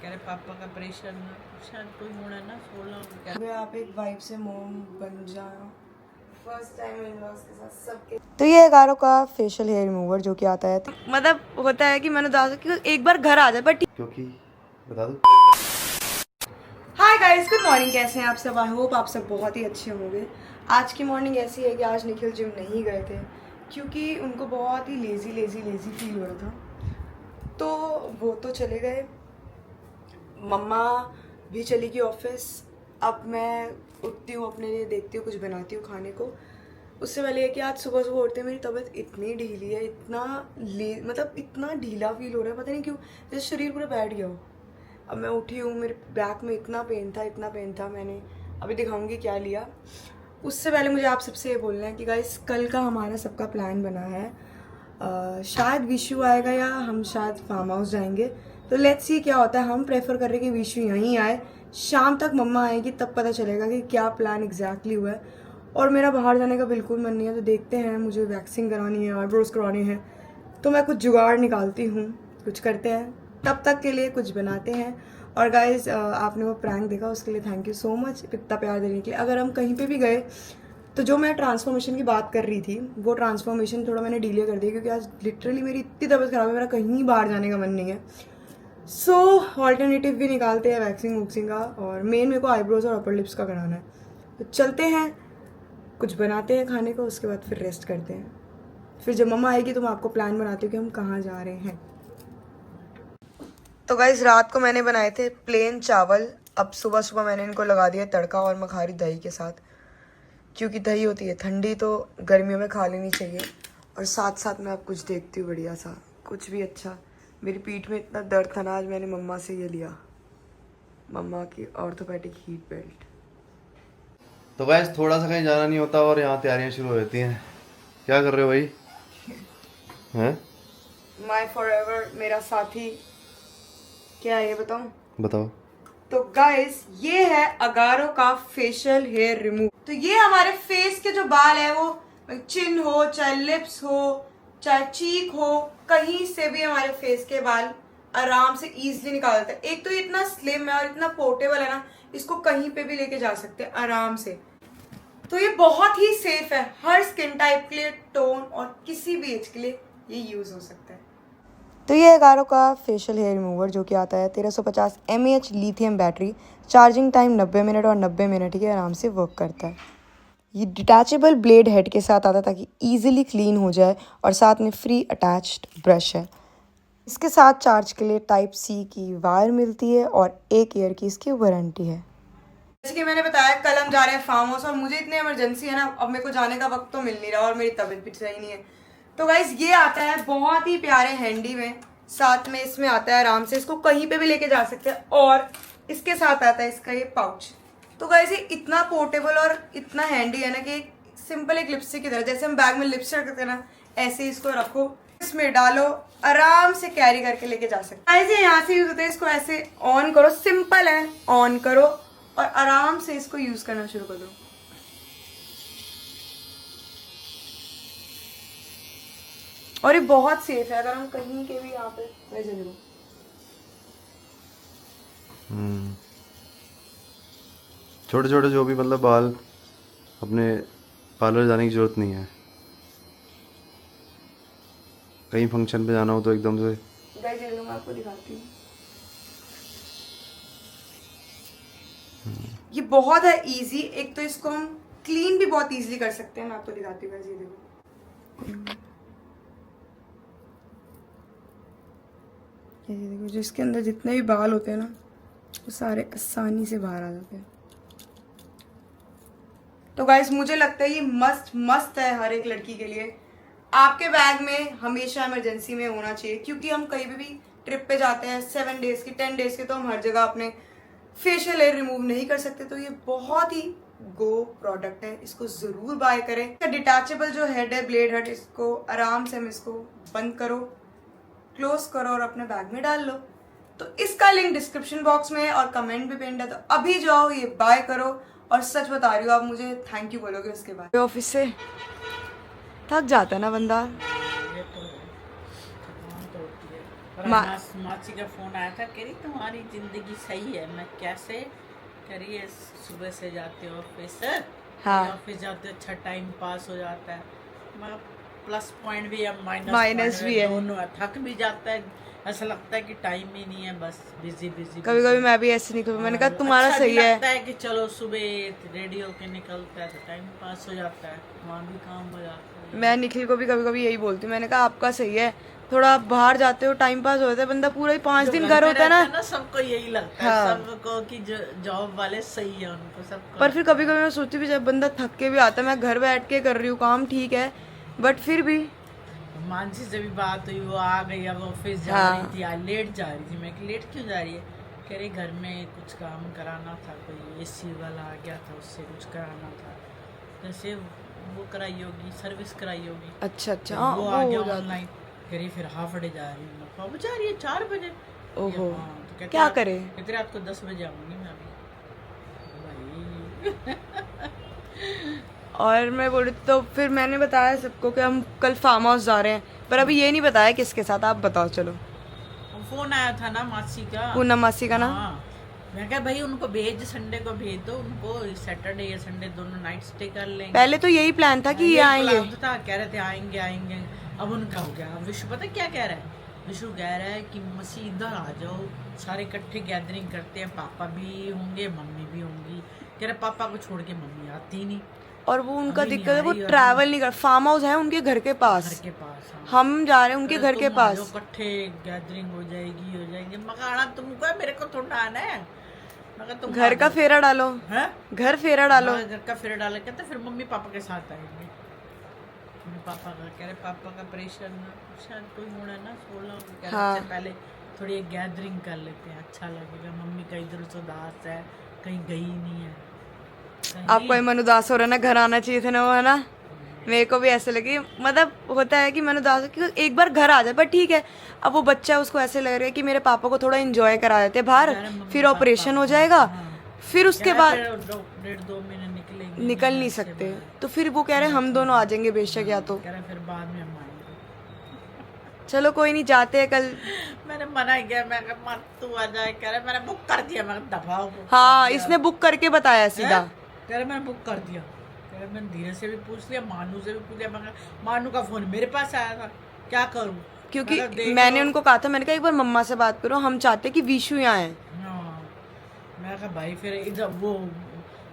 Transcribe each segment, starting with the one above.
कह रहे पापा का प्रेशर ना शायद कोई होना ना 16 अगर आप एक वाइफ से मोम बन जाओ फर्स्ट टाइम इन लॉज के साथ सबके। तो ये गारो का फेशियल हेयर रिमूवर जो कि आता है, मतलब होता है कि मैंने दादा कि एक बार घर आ जाए, बट क्योंकि बता दूं हाय गाइस, गुड मॉर्निंग। कैसे हैं आप सब? आई होप आप सब बहुत ही अच्छे होंगे। आज की मॉर्निंग ऐसी है कि आज निखिल जिम नहीं गए थे क्योंकि उनको बहुत ही लेजी फील हो रहा था, तो वो तो चले गए। मम्मा भी चली गई ऑफिस। अब मैं उठती हूँ, अपने लिए देखती हूँ, कुछ बनाती हूँ खाने को। उससे पहले है कि आज सुबह सुबह उठते मेरी तबीयत इतनी ढीली है, मतलब इतना ढीला फील हो रहा है, पता नहीं क्यों, जैसे शरीर पूरा बैठ गया हो। अब मैं उठी हूँ, मेरे बैक में इतना पेन था, मैंने अभी दिखाऊंगी क्या लिया। उससे पहले मुझे आप सबसे ये बोलना है कि गाइस कल का हमारा सबका प्लान बना है। शायद विशु आएगा या हम शायद फार्म हाउस जाएंगे, तो लेट्स सी क्या होता है। हम प्रेफर कर रहे हैं कि विशु यहीं आए, शाम तक मम्मा आएगी तब पता चलेगा कि क्या प्लान एग्जैक्टली हुआ है। और मेरा बाहर जाने का बिल्कुल मन नहीं है, तो देखते हैं। मुझे वैक्सिंग करानी है, आईब्रोज करानी है, तो मैं कुछ जुगाड़ निकालती हूँ, कुछ करते हैं। तब तक के लिए कुछ बनाते हैं। और गाइज आपने वो प्रैंक देखा, उसके लिए थैंक यू सो मच इतना प्यार देने के लिए। अगर हम कहीं पे भी गए तो जो मैं ट्रांसफॉर्मेशन की बात कर रही थी, वो ट्रांसफॉर्मेशन थोड़ा मैंने डिले कर दिया क्योंकि आज लिटरली मेरी इतनी तबीयत खराब है, मेरा कहीं बाहर जाने का मन नहीं है। सो ऑल्टरनेटिव भी निकालते हैं वैक्सिंग वुक्सिंग का, और मेन मेरे को आईब्रोज और अपर लिप्स का कराना है। तो चलते हैं, कुछ बनाते हैं खाने को, उसके बाद फिर रेस्ट करते हैं। फिर जब मम्मा आएगी तो मैं आपको प्लान बनाती हूँ कि हम कहाँ जा रहे हैं। तो गाइस रात को मैंने बनाए थे प्लेन चावल। अब सुबह सुबह मैंने इनको लगा दिया तड़का, और मैं खा रही दही के साथ, क्योंकि दही होती है ठंडी तो गर्मियों में खा लेनी चाहिए। और साथ साथ मैं अब कुछ देखती हूँ बढ़िया सा, कुछ भी अच्छा। मेरी पीठ में इतना दर्द था ना, आज मैंने मम्मा से ये लिया, मम्मा की ऑर्थोपेडिक हीट बेल्ट। तो वैसे थोड़ा सा कहीं जाना नहीं होता और यहाँ तैयारियां शुरू हो जाती हैं। क्या कर रहे हो भाई? हैं? माय फॉरएवर मेरा साथी क्या है ये बताऊं? बताओ। तो गाइस ये है अगारो का फेशियल हेयर रिमूव। तो ये हमारे फेस के जो बाल है, वो चिन हो, चाहे लिप्स हो, चाहे चीक हो, कहीं से भी हमारे फेस के बाल आराम से इजीली निकाल देता है। एक तो ये इतना स्लिम है और इतना पोर्टेबल है ना, इसको कहीं पे भी लेके जा सकते हैं आराम से। तो ये बहुत ही सेफ है, हर स्किन टाइप के लिए, टोन और किसी भी एज के लिए ये यूज हो सकता है। तो ये है गारो का फेशियल हेयर रिमूवर जो कि आता है 1350 mAh lithium battery, charging time 90 minute, और 90 मिनट ही आराम से वर्क करता है। ये डिटैचेबल ब्लेड हेड के साथ आता है ताकि इजीली क्लीन हो जाए, और साथ में फ्री अटैच्ड ब्रश है। इसके साथ चार्ज के लिए टाइप सी की वायर मिलती है, और 1 ईयर की इसकी वारंटी है। जैसे कि मैंने बताया, कल हम जा रहे हैं फार्म हाउस, और मुझे इतनी इमरजेंसी है ना, अब मेरे को जाने का वक्त तो मिल नहीं रहा, और मेरी तबीयत भी सही नहीं है। तो गाइस ये आता है बहुत ही प्यारे हैंडी में, साथ में इसमें आता है आराम से, इसको कहीं पे भी लेके जा सकते हैं। और इसके साथ आता है इसका ये पाउच। तो गाइस ये इतना पोर्टेबल और इतना हैंडी है ना कि सिंपल एक लिपस्टिक की तरह, जैसे हम बैग में लिपस्टिक रखते हैं ना, ऐसे इसको रखो, इसमें डालो, आराम से कैरी करके लेके जा सकते हैं। ऐसे यहाँ से यूज होता है, इसको ऐसे ऑन करो, सिंपल है, ऑन करो और आराम से इसको यूज करना शुरू कर दो। और ये बहुत सेफ है, अगर हम कहीं के भी यहाँ पे वैसे देखो। छोटे छोटे जो भी मतलब बाल, अपने पार्लर जाने की जरूरत नहीं है। कहीं फंक्शन पे जाना हो तो एकदम से गाइस ये मैं आपको दिखाती हूँ। ये बहुत है इजी, एक तो इसको हम क्लीन भी बहुत इजीली कर सकते हैं। मैं आपको दिखाती हूँ, ये देखो, ये देखो, जिसके अंदर जितने भी बाल होते हैं ना, वो सारे आसानी से बाहर आ जाते हैं। तो गाइस मुझे लगता है ये मस्त है हर एक लड़की के लिए। आपके बैग में हमेशा इमरजेंसी में होना चाहिए, क्योंकि हम कहीं भी ट्रिप पे जाते हैं 7 डेज की 10 डेज की, तो हम हर जगह अपने फेशियल हेयर रिमूव नहीं कर सकते। तो ये बहुत ही गो प्रोडक्ट है, इसको जरूर बाय करें। डिटैचेबल जो हेड है, ब्लेड हेड, इसको आराम से हम इसको बंद करो, क्लोज करो और अपने बैग में डाल लो। तो इसका लिंक डिस्क्रिप्शन बॉक्स में है और कमेंट भी पिन है, तो अभी जाओ ये बाय करो। और सच बता रही हूँ, आप मुझे थैंक यू बोलोगे उसके बाद। ऑफिस से थक जाता है ना बंदा, ये तो थकान तो होती है। और मासी का फोन आया था, कह रही तुम्हारी जिंदगी सही है। मैं कैसे? कह रही है सुबह से जाते हो ऑफिस, हाँ। ऑफिस जाते हो, अच्छा टाइम पास हो जाता है। मैं प्लस पॉइंट भी है, माइनस भी है, दोनों है। थक भी जाता है, ऐसा लगता है कि टाइम ही नहीं है, बस बिजी बिजी। कभी कभी मैं भी ऐसे निकलूँ, मैंने कहा तुम्हारा अच्छा सही भी है। लगता है कि चलो सुबह रेडी होके निकलता है तो टाइम पास हो जाता है, वहाँ भी काम हो जाता है। मैं निखिल को भी कभी कभी यही बोलती हूँ, मैंने कहा आपका सही है, थोड़ा बाहर जाते हो टाइम पास हो जाता है, बंदा पूरा ही 5 दिन घर होता है ना। सबको यही लगता है, सबको कि जो जॉब वाले सही है, उनको सबको। पर फिर कभी कभी मैं सोचती हूँ जब बंदा थक के भी आता है, मैं घर बैठ के कर रही हूँ काम, ठीक है, बट फिर भी। मानसी से भी बात हुई, वो आ गई, अब ऑफिस जा रही थी, आज लेट जा रही थी। मैं कि लेट क्यों जा रही है? कह रही घर में कुछ काम कराना था, कोई एसी वाला आ गया था, उससे कुछ कराना था, जैसे वो कराई होगी, सर्विस कराई होगी। अच्छा अच्छा, तो हाँ, वो वो आ गया हो जाता। ऑनलाइन। कह रही फिर हाफ डे जा रही हूँ। कब जा रही है? 4 बजे। ओहो, हाँ, तो कहते क्या रात- करे? कहते रात को 10 बजे आऊंगी मैं अभी। और मैं बोली तो फिर मैंने बताया सबको कि हम कल फार्म हाउस जा रहे हैं, पर अभी ये नहीं बताया किसके साथ, आप बताओ। चलो, फोन आया था ना मासी का, पूनम मासी का ना। हाँ। मैं कहा भाई उनको भेज, संडे को भेज दो उनको, सैटरडे या संडे दोनों नाइट स्टे कर लेंगे। पहले तो यही प्लान था कि ये आएंगे, था, कह रहे थे आएंगे आएंगे। अब उनका हो गया। विशु पता क्या कह रहा है? विशु कह रहा है कि मसी इधर आ जाओ, सारे इकट्ठे गैदरिंग करते हैं, पापा भी होंगे मम्मी भी होंगी। कह रहे पापा को छोड़ के मम्मी आती नहीं, और वो उनका अभी नहीं दिक्कत है, वो आ रही, और ट्रैवल नहीं कर, फार्म हाउस है उनके घर के पास, घर के पास। हाँ। हम जा रहे हैं उनके घर के तुम आ पास। जाओ, इकट्ठे गैदरिंग हो जाएगी। मकाना तुमको है, मेरे को थोड़ा आना है। मैं कहा तुम घर का फेरा डालो, है, घर फेरा डालो। घर का फेरा डाले। कहते फिर मम्मी पापा के साथ आएंगे। मम्मी पापा का कह रहे, पापा का प्रेशर ना, शायद कोई होना ना 16 हाँ। से पहले थोड़ी एक गैदरिंग कर लेते हैं, अच्छा लगेगा। मम्मी का इधर से उदास है, कहीं गई नहीं है। आपको मन उदास हो रहा है ना, घर आना चाहिए था ना वो, है ना। मेरे को भी ऐसे लगे, मतलब होता है कि मन उदास हो क्योंकि एक बार घर आ जाए, पर ठीक है, अब वो बच्चा है, उसको ऐसे लग रहा है कि मेरे पापा को थोड़ा एंजॉय करा देते बाहर, फिर ऑपरेशन हो जाएगा, फिर उसके बाद 1.5-2 महीने निकलेंगे, निकल नहीं सकते, तो फिर वो कह रहे हैं हम दोनों आ जाएंगे बेशक, या तो कह रहे फिर बाद में हम आएंगे। चलो कोई नहीं, जाते हैं कल। मैंने मना किया, मैं कहा मत तू आ जाए। कह रहे मैंने बुक कर दिया। मैं दफाओ। हाँ, इसने बुक करके बताया सीधा। कह रहे मैंने बुक कर दिया। कह रहे मैंने धीरे से भी पूछ लिया, मानू से भी पूछ लिया। मैं मानू का फोन मेरे पास आया था, क्या करूं? क्योंकि मैंने उनको कहा था, मैंने कहा एक बार मम्मा से बात करो, हम चाहते कि विशु यहाँ है। हाँ, मैं कहा भाई फिर इधर वो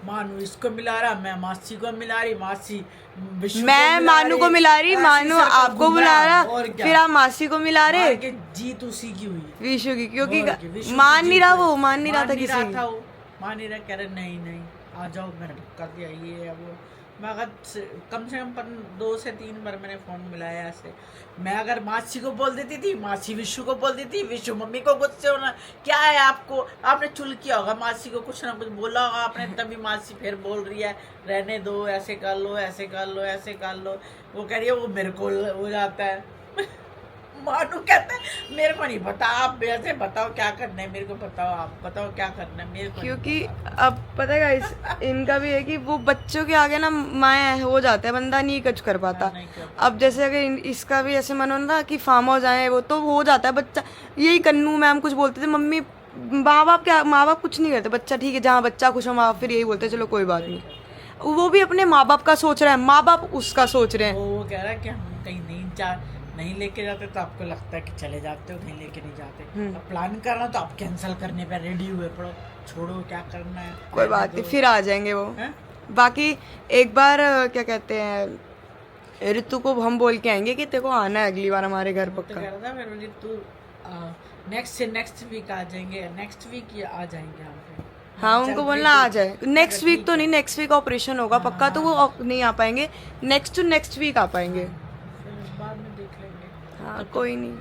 मानू इसको मिला रहा, मैं मासी को मिला रही, मासी मैं मानू को मिला रही, मानू आपको बुला रहा, फिर आप मासी को मिला रहे। जीत उसी की हुई, विशु की, क्योंकि मान नहीं रहा वो, मान नहीं रहा था किसी की। मान नहीं रहा। कह रहे नहीं आ जाओ, मैंने कर दिया ये वो। मैं अगर कम से कम 2 से 3 बार मैंने फ़ोन मिलाया ऐसे। मैं अगर मासी को बोल देती थी, मासी विशु को बोल देती, विशु मम्मी को गुस्से होना। क्या है आपको, आपने चुल किया होगा, मासी को कुछ ना कुछ बोला होगा आपने, तभी मासी फिर बोल रही है रहने दो, ऐसे कर लो ऐसे कर लो ऐसे कर लो। वो कह रही है वो मेरे को हो जाता है। मानू कहता है मेरे को नहीं पता, आप ऐसे बताओ क्या करना है, मेरे को बताओ, आप बताओ क्या करना है, मेरे को। क्योंकि अब पता है गाइस, इनका भी है कि वो बच्चों के आगे ना माया हो जाता है, बंदा नहीं कुछ कर पाता। अब जैसे अगर इसका भी ऐसे मन हो ना कि फार्म हाउस आए, वो तो हो जाता है बच्चा। यही कन्नू मैम कुछ बोलते थे, मम्मी माँ बाप कुछ नहीं करते, बच्चा ठीक है, जहाँ बच्चा खुश हो माँ बाप फिर यही बोलते चलो कोई बात नहीं। वो भी अपने माँ बाप का सोच रहे हैं, माँ बाप उसका सोच रहे हैं। वो कह रहा है कि हम कहीं नहीं लेके जाते तो आपको लगता है कि चले जाते हो, कहीं लेके नहीं जाते। अब प्लान करना तो आप कैंसिल करने पे रेडी हुए पड़ो, छोड़ो क्या करना है, कोई बात नहीं, फिर आ जाएंगे वो। बाकी एक बार क्या कहते हैं, ऋतु को हम बोल के आएंगे कि तेरे को आना है अगली बार हमारे घर पक्का। तो कह रहा था फिर मुझे तू नेक्स्ट वीक आ जाएंगे, नेक्स्ट वीक आ जाएंगे हम पे। हाँ, उनको बोलना आ जाए। नेक्स्ट वीक तो नहीं, नेक्स्ट वीक ऑपरेशन होगा पक्का, तो वो नहीं आ पाएंगे, नेक्स्ट वीक आ पाएंगे। बाद में देख लेंगे। हाँ कोई नहीं,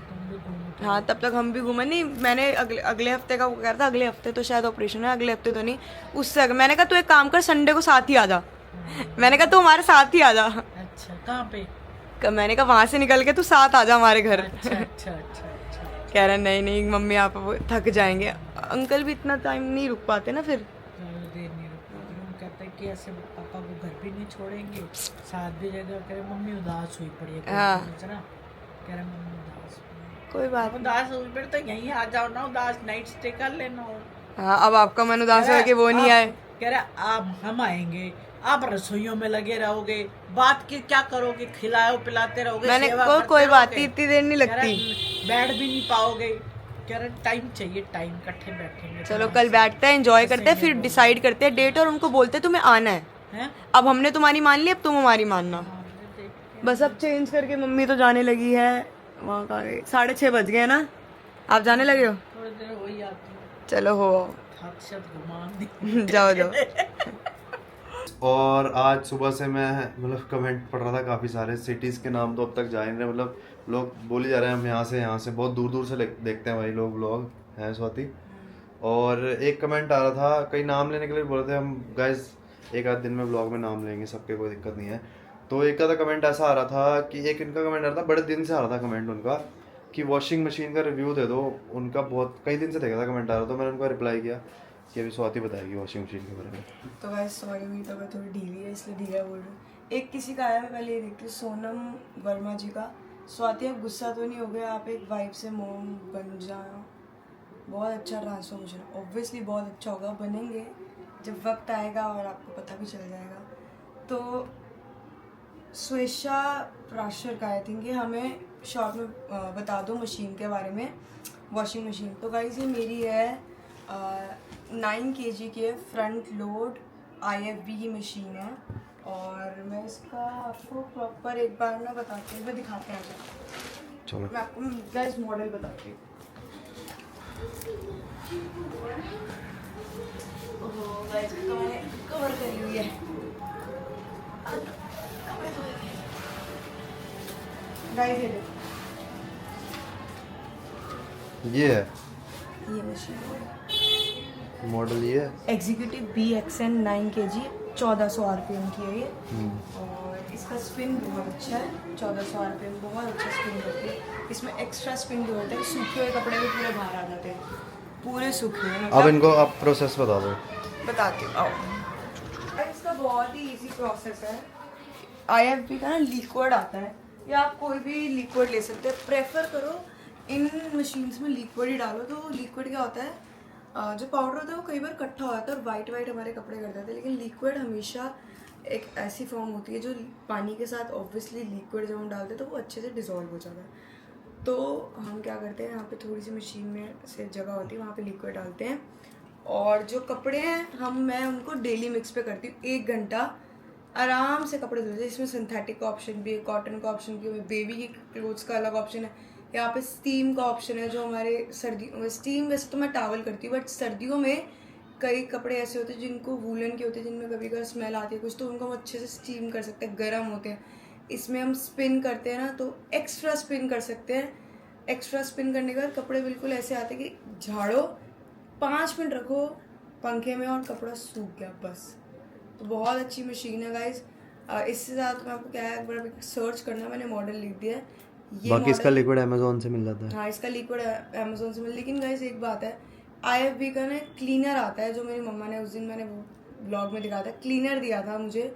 हाँ तब तक हम भी घूमे। नहीं, मैंने अगले हफ्ते का वो कह रहा था, अगले हफ्ते तो शायद ऑपरेशन है, अगले हफ्ते तो नहीं, उससे अगर मैंने कहा तू एक काम कर, संडे को साथ ही आ जा। मैंने कहा तू हमारे साथ ही आ जा। अच्छा, कहाँ पे? मैंने कहा वहां से निकल के तू साथ आ जा हमारे घर। अच्छा। कह रहा नहीं मम्मी आप थक जाएंगे, अंकल भी इतना टाइम नहीं रुक पाते ना, फिर देर नहीं रुक पाते। हम कहते हैं कि ऐसे पापा को घर भी नहीं छोड़ेंगे, साथ भी जगह। कह रहे मम्मी उदास हुई पड़ी है, हाँ। कह रहे मम्मी उदास हुई। कोई बात नहीं। उदास हो फिर तो यहीं आ जाओ ना, उदास नाइट स्टे कर लेना। हाँ, अब आपका मन उदास है कि वो नहीं आए। कह रहा आप हम आएंगे, आप रसोइयों में लगे रहोगे, बात की क्या करोगे, खिलाओ पिलाते रहोगे, मैंने सेवा को करते कोई बात रहोगे। नहीं, इतनी देर नहीं कह रहा, लगती। बैठ भी नहीं पाओगे। कह रहा टाइम चाहिए, टाइम इकट्ठे बैठेंगे। चलो कल बैठते हैं, एंजॉय करते हैं, फिर डिसाइड करते हैं डेट और उनको बोलते हैं तुम्हें आना है। हैं? अब हमने तुम्हारी मान ली, अब तुम हमारी मानना। बस अब चेंज करके मम्मी तो जाने लगी है। वहाँ का 6:30 बज गए ना, आप जाने लगे हो? थोड़ी देर हो ही आती है, चलो हो थक घुमा दी। जाओ जाओ। और आज सुबह से मैं मतलब कमेंट पढ़ रहा था काफ़ी सारे सिटीज़ के नाम, तो अब तक जा ही नहीं रहे। मतलब लोग बोल ही जा रहे हैं हम यहाँ से बहुत दूर दूर से देखते हैं भाई लोग ब्लॉग हैं स्वाति। और एक कमेंट आ रहा था, कई नाम लेने के लिए बोल रहे थे हम गाइस एक आध दिन में ब्लॉग में नाम लेंगे सबके, कोई दिक्कत नहीं है। तो एक का कमेंट ऐसा आ रहा था कि एक इनका कमेंट आ रहा था, बड़े दिन से आ रहा था कमेंट उनका कि वॉशिंग मशीन का रिव्यू दे दो। उनका बहुत कई दिन से देखा था कमेंट आ रहा, तो मैंने उनको रिप्लाई किया कि अभी स्वाति बताएगी वॉशिंग मशीन के बारे में। तो गाइस सॉरी, हुई तो मैं थोड़ी ढीली है इसलिए ढीला बोल रही हूँ। एक किसी का आया, मैं पहले ये देखती हूँ, सोनम वर्मा जी का। स्वाति आप गुस्सा तो नहीं हो गया, आप एक वाइफ से मोम बन जाओ। बहुत अच्छा ट्रांसफॉर्मेशन, ऑब्वियसली बहुत अच्छा होगा, बनेंगे जब वक्त आएगा और आपको पता भी चल जाएगा। तो स्वेच्छा प्राशर का आई थिंक, हमें शॉर्ट में बता दो मशीन के बारे में, वॉशिंग मशीन। तो गाइस ये मेरी है 9 kg की है, फ्रंट लोड IFB की मशीन है। और मैं इसका आपको प्रॉपर एक बार ना बताती हूँ, मैं दिखाते हैं आपको। चलो मैं आपको गाइस मॉडल बताती हूँ। ओहो गाइस, इसको मैंने कवर करी हुई है। गाइस ये देखो, ये है ये मशीन है, मॉडल, ये है एग्जीक्यूटिव BXN 9 kg, 1400 RPM की है ये। और इसका स्पिन बहुत अच्छा है, 1400 RPM बहुत अच्छा स्पिन करती है। इसमें एक्स्ट्रा स्पिन जो होता है, सूखे हुए कपड़े भी पूरे बाहर आ जाते हैं, पूरे सूखे हुए। अब इनको आप प्रोसेस बता दो। बताती हूँ, आओ। इसका बहुत ही इजी प्रोसेस है। IFB का ना लिक्विड आता है, या आप कोई भी लिक्विड ले सकते हैं। प्रेफर करो इन मशीन्स में लिक्विड ही डालो। तो लिक्विड क्या होता है, जो पाउडर होता है वो कई बार इकट्ठा हो जाता है और वाइट वाइट हमारे कपड़े कर देते हैं, लेकिन लिक्विड हमेशा एक ऐसी फॉर्म होती है जो पानी के साथ, ऑब्वियसली लिक्विड जब हम डालते हैं तो वो अच्छे से डिज़ोल्व हो जाता है। तो हम क्या करते हैं, यहाँ पे थोड़ी सी मशीन में से जगह होती है, वहाँ पे लिक्विड डालते हैं। और जो कपड़े हैं मैं उनको डेली मिक्स पे करती हूँ। 1 घंटा आराम से कपड़े धुलते हैं। इसमें सिंथेटिक का ऑप्शन भी है, कॉटन का ऑप्शन भी है, बेबी की क्लोथ्स का अलग ऑप्शन है, यहाँ पे स्टीम का ऑप्शन है। जो हमारे सर्दी स्टीम, वैसे तो मैं टावल करती हूँ, बट सर्दियों में कई कपड़े ऐसे होते हैं जिनको वूलन के होते हैं, जिनमें कभी कभी स्मेल आती है कुछ, तो उनको हम अच्छे से स्टीम कर सकते हैं, गर्म होते हैं। इसमें हम स्पिन करते हैं ना, तो एक्स्ट्रा स्पिन कर सकते हैं। एक्स्ट्रा स्पिन करने के बाद कपड़े बिल्कुल ऐसे आते हैं कि झाड़ो, 5 मिनट रखो पंखे में और कपड़ा सूख गया बस। तो बहुत अच्छी मशीन है गाइज। इससे ज़्यादा तो मैं आपको क्या है, एक बार सर्च करना, मैंने मॉडल लिख दिया है। ये बाकी इसका लिक्विड अमेजोन से मिल जाता है। हाँ, इसका लिक्विड अमेजोन से मिल। लेकिन गाइज एक बात है, IFB का ना क्लीनर आता है, जो मेरी मम्मा ने उस दिन मैंने ब्लॉग में दिखाया था, क्लीनर दिया था मुझे।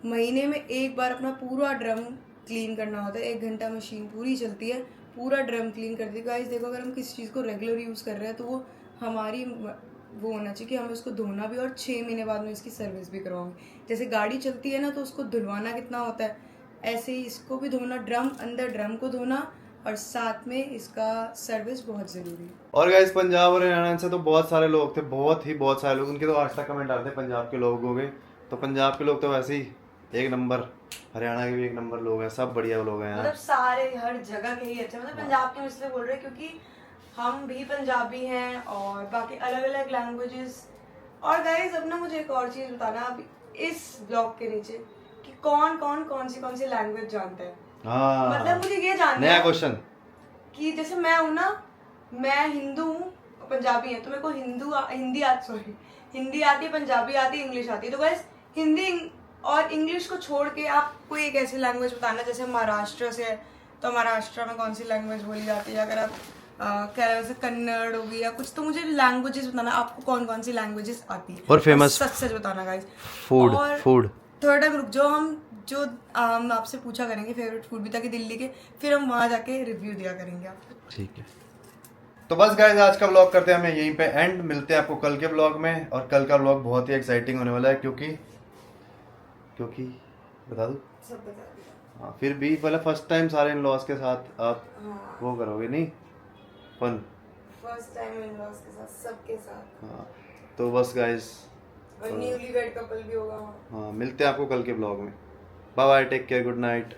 महीने में 1 बार अपना पूरा ड्रम क्लीन करना होता है। 1 घंटा मशीन पूरी चलती है, पूरा ड्रम क्लीन करती है। गाइज देखो, अगर हम किसी चीज़ को रेगुलर यूज़ कर रहे हैं तो वो हमारी वो होना चाहिए कि हमें उसको धोना भी, और 6 महीने बाद में इसकी सर्विस भी करवाऊंगी। जैसे गाड़ी चलती है ना, तो उसको धुलवाना कितना होता है, ऐसे ही इसको भी धोना, अंदर ड्रम को धोना, और साथ में इसका सर्विस बहुत ज़रूरी है। और गाइस पंजाब और हरियाणा से तो बहुत सारे लोग थे, बहुत सारे लोग, उनके तो आज तक कमेंट आ रहे थे पंजाब के लोग हो गए। तो पंजाब के लोग तो वैसे ही 1 नंबर, हरियाणा के भी 1 नंबर लोग हैं, सब बढ़िया लोग हैं यार। मतलब सारे हर जगह के ही अच्छे, मतलब पंजाब के इसलिए बोल रहे हैं क्योंकि हम भी पंजाबी हैं और बाकी अलग अलग लैंग्वेजेस। और गाइज अब ना मुझे एक और चीज़ बताना आप इस ब्लॉग के नीचे कि कौन सी लैंग्वेज जानता है। हाँ, मतलब मुझे ये जानना नया है क्वेश्चन कि जैसे मैं हूँ ना, मैं हिंदू हूँ, पंजाबी है, तो मेरे को हिंदी आती है, पंजाबी आती है, इंग्लिश आती है। तो गाइज हिंदी और इंग्लिश को छोड़ के आप कोई एक ऐसी लैंग्वेज बताना, जैसे महाराष्ट्र से है तो महाराष्ट्र में कौन सी लैंग्वेज बोली जाती है, अगर आप केरल से कन्नड़ होगी या कुछ, तो मुझे लैंग्वेजेस बताना, आपको कौन सी लैंग्वेजेस आती है और फेमस सच बताना गाइज। फूड। थर्ड टाइम रुक जाओ, हम जो हम आपसे पूछा करेंगे फेवरेट फूड भी, ताकि दिल्ली के फिर हम वहाँ जाके रिव्यू दिया करेंगे आपको। ठीक है, तो बस गाइस आज का ब्लॉग करते हैं हम यहीं पे एंड। मिलते हैं आपको कल के ब्लॉग में, और कल का ब्लॉग बहुत ही एक्साइटिंग होने वाला है क्योंकि बता दूं? सब बता दिया। हाँ, फिर भी पहले फर्स्ट टाइम सारे इन लॉस के साथ आप हाँ, वो करोगे नहीं fun. First time in laws के साथ, सबके साथ, हाँ, तो बस गाइस, और न्यूली वेड कपल भी होगा वहाँ। हाँ मिलते हैं आपको कल के ब्लॉग में। Bye bye, take care, good night.